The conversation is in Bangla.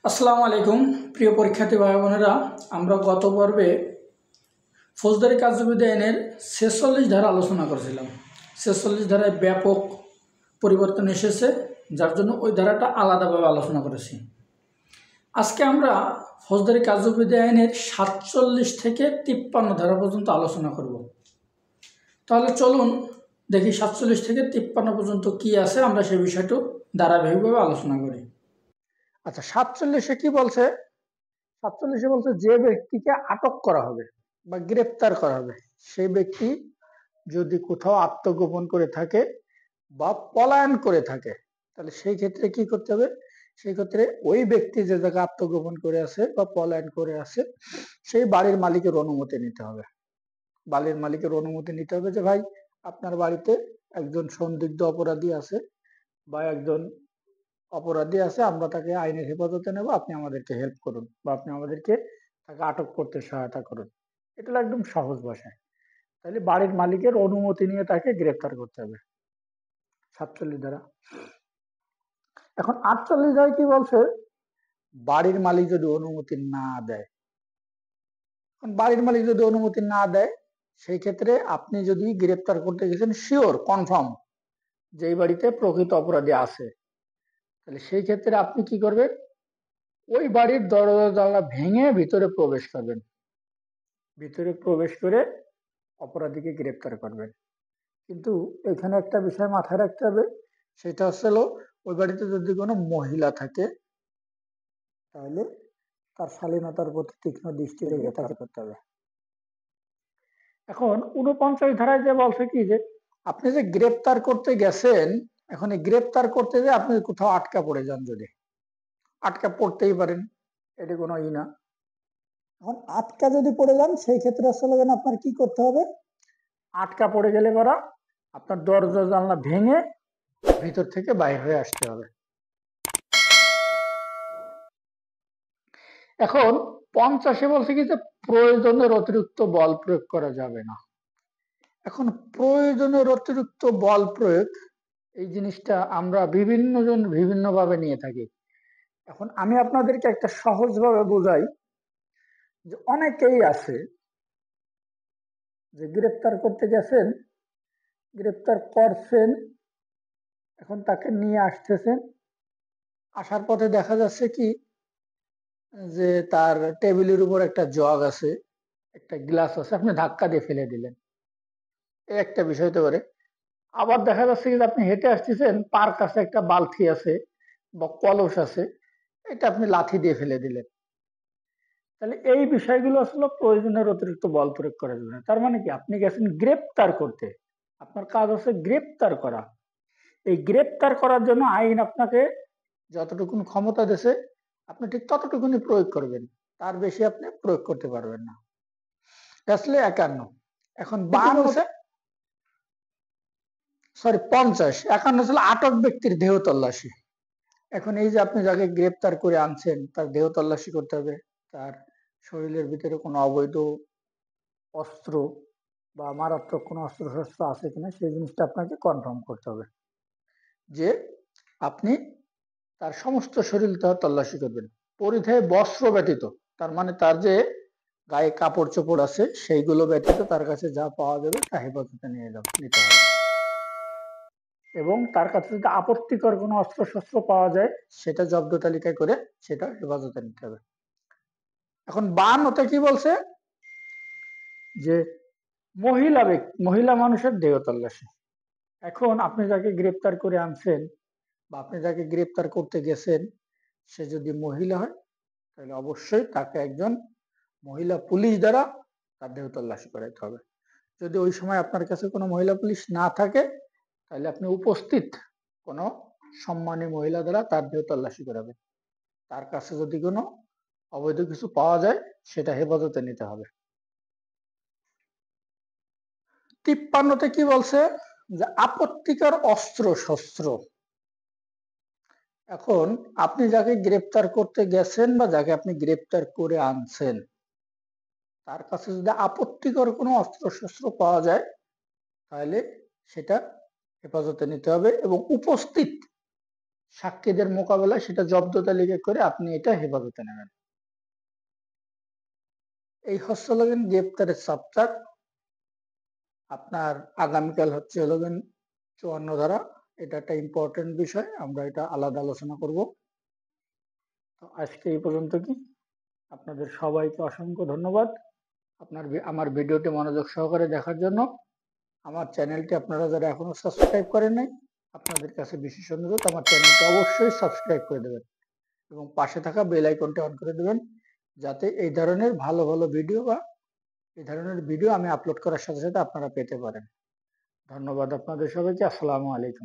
আসসালামু আলাইকুম প্রিয় পরীক্ষার্থী ভাই বোনেরা, আমরা গত পর্বে ফৌজদারি কার্যবিধি আইনের ৪৬ ধারা আলোচনা করেছিলাম। ৪৬ ধারায় ব্যাপক পরিবর্তন এসেছে, যার জন্য ওই ধারাটা আলাদাভাবে আলোচনা করেছি। আজকে আমরা ফৌজদারি কার্যবিধি আইনের ৪৭ থেকে ৫৩ ধারা পর্যন্ত আলোচনা করব। তাহলে চলুন দেখি ৪৭ থেকে ৫৩ পর্যন্ত কি আছে, আমরা সেই বিষয়টা ধারাবাহিকভাবে আলোচনা করি। আচ্ছা, ৪৭-এ কি বলছে? ৪৭-এ বলছে যে ব্যক্তিকে আটক করা হবে বা গ্রেপ্তার করা হবে সেই ব্যক্তি যদি কোথাও আত্মগোপন করে থাকে বা পলায়ন করে থাকে, তাহলে সেই ক্ষেত্রে কি করতে হবে? সেই ক্ষেত্রে ওই ব্যক্তি যে জায়গায় আত্মগোপন করে আছে বা পলায়ন করে আছে সেই বাড়ির মালিকের অনুমতি নিতে হবে। বাড়ির মালিকের অনুমতি নিতে হবে যে ভাই, আপনার বাড়িতে একজন সন্দিগ্ধ অপরাধী আছে বা একজন অপরাধী আছে, আমরা তাকে আইনের হেফাজতে নেব, আপনি আমাদেরকে হেল্প করুন বা আপনি আমাদেরকে তাকে আটক করতে সহায়তা করুন। এটা হলো একদম সহজ ভাষায়। তাহলে বাড়ির মালিকের অনুমতি নিয়ে তাকে গ্রেফতার করতে হবে ৪৭ ধারা। এখন ৪৮ ধারায় কি বলছে? বাড়ির মালিক যদি অনুমতি না দেয়, বাড়ির মালিক যদি অনুমতি না দেয় সেই ক্ষেত্রে আপনি যদি গ্রেফতার করতে গেছেন শিওর কনফার্ম যে এই বাড়িতে প্রকৃত অপরাধী আছে, তাহলে সেই ক্ষেত্রে আপনি কি করবেন? ওই বাড়ির দরজা জানলা ভেঙে ভিতরে প্রবেশ করবেন, ভিতরে প্রবেশ করে অপরাধীকে গ্রেপ্তার করবেন। কিন্তু এখানে একটা বিষয় মাথায় রাখতে হবে, সেটা হলো ওই বাড়িতে যদি কোনো মহিলা থাকে তাহলে তার শালীনতার প্রতি তীক্ষ্ণ দৃষ্টি রেখে তাকে করতে হবে। এখন ৪৯ ধারায় যে বলছে কি যে আপনি যে গ্রেপ্তার করতে গেছেন, এখন এই গ্রেপ্তার করতে যে আপনি কোথাও আটকা পড়ে যান, যদি আটকা পড়তেই পারেন, এটা কোনো না। এখন আটকা যদি পড়ে যান সেই ক্ষেত্রে আসলে আপনার কি করতে হবে? আটকা পড়ে গেলে পরা আপনার দরজা জানলা ভেঙে ভিতর থেকে বাইরে হয়ে আসতে হবে। এখন ৫০-এ বলছে কি যে প্রয়োজনের অতিরিক্ত বল প্রয়োগ করা যাবে না। এখন প্রয়োজনের অতিরিক্ত বল প্রয়োগ এই জিনিসটা আমরা বিভিন্ন জন বিভিন্ন ভাবে নিয়ে থাকি। এখন আমি আপনাদেরকে একটা সহজভাবে বোঝাই যে অনেকেই আছে যে গ্রেপ্তার করতে গেছেন, গ্রেপ্তার করছেন, এখন তাকে নিয়ে আসতেছেন, আসার পথে দেখা যাচ্ছে কি যে তার টেবিলের উপর একটা জগ আছে, একটা গ্লাস আছে, আপনি ধাক্কা দিয়ে ফেলে দিলেন, এই একটা বিষয় হতে পারে। আবার দেখা যাচ্ছে যে আপনি হেঁটে আসতেছেন, পার কাছে একটা বালতি আছে বা কলস আছে, এটা আপনি লাথি দিয়ে ফেলে দিলেন। তাহলে এই বিষয়গুলো আসলে প্রয়োজনের অতিরিক্ত বল প্রয়োগ করা যাবে না। তার মানে কি, আপনি গেছেন গ্রেপ্তার করতে, আপনার কাজ হচ্ছে গ্রেপ্তার করা। এই গ্রেপ্তার করার জন্য আইন আপনাকে যতটুকুন ক্ষমতা দিয়েছে আপনি ঠিক ততটুকুনি প্রয়োগ করবেন, তার বেশি আপনি প্রয়োগ করতে পারবেন না। আসলে ৫১। এখন ৫২ সরি ৫০, ৫১ ছিল আটক ব্যক্তির দেহ তল্লাশি। এখন এই যে আপনি যাকে গ্রেপ্তার করে আনছেন তার দেহ তল্লাশি করতে হবে, তার শরীরের ভিতরে কোনো অবৈধ অস্ত্র বা মারাত্মক কোনো অস্ত্র শস্ত্র আছে কিনা সেই জিনিসটা আপনাকে কনফার্ম করতে হবে, যে আপনি তার সমস্ত শরীর তল্লাশি করবেন, পরিধেয় বস্ত্র ব্যতীত। তার মানে তার যে গায়ে কাপড় চোপড় আছে সেইগুলো ব্যতীত তার কাছে যা পাওয়া যাবে তা হেফাজতে নিতে হবে। এবং তার কাছে যদি আপত্তিকর কোনো অস্ত্র শস্ত্র পাওয়া যায় সেটা জব্দ তালিকায় করে সেটা হেফাজতে নিতে হবে। এখন ৫২-তে কি বলছে? যে মহিলা মানুষের দেহ তল্লাশি। এখন আপনি যাকে গ্রেপ্তার করে আনছেন বা আপনি যাকে গ্রেপ্তার করতে গেছেন সে যদি মহিলা হয় তাহলে অবশ্যই তাকে একজন মহিলা পুলিশ দ্বারা তার দেহ তল্লাশি করাইতে হবে। যদি ওই সময় আপনার কাছে কোনো মহিলা পুলিশ না থাকে তাহলে আপনি উপস্থিত কোনো সম্মানী মহিলা দ্বারা তার দেহ তল্লাশি করাবেন। তার কাছে যদি কোনো অবৈধ কিছু পাওয়া যায় সেটা হেফাজতে নিতে হবে। ৫৩-তে কি বলছে? যে আপত্তিকর অস্ত্র শস্ত্র। এখন আপনি যাকে গ্রেপ্তার করতে গেছেন বা যাকে আপনি গ্রেপ্তার করে আনছেন তার কাছে যদি আপত্তিকর কোনো অস্ত্র শস্ত্র পাওয়া যায় তাহলে সেটা হেফাজতে নিতে হবে এবং উপস্থিত সাক্ষীদের মোকাবেলায় সেটা জব্দ তালিকা করে আপনি এটা হেফাজতে নেবেন। এই হচ্ছে হলেন গ্রেপ্তারের সাবজেক্ট। আপনার আগামীকাল হচ্ছে হলেন 54 ধারা। এটা একটা ইম্পর্টেন্ট বিষয়, আমরা এটা আলাদা আলোচনা করব। তো আজকে এই পর্যন্ত কি, আপনাদের সবাইকে অসংখ্য ধন্যবাদ আমার ভিডিওটি মনোযোগ সহকারে দেখার জন্য। আমার চ্যানেলটি আপনারা যারা এখনো সাবস্ক্রাইব করেন নাই, আপনাদের কাছে বিশেষ অনুরোধ আমার চ্যানেলটি অবশ্যই সাবস্ক্রাইব করে দেবেন এবং পাশে থাকা বেল আইকনটি অন করে দেবেন, যাতে এই ধরনের ভালো ভালো ভিডিও বা এই ধরনের ভিডিও আমি আপলোড করার সাথে সাথে আপনারা পেতে পারেন। ধন্যবাদ আপনাদের সবাইকে। আসসালামু আলাইকুম।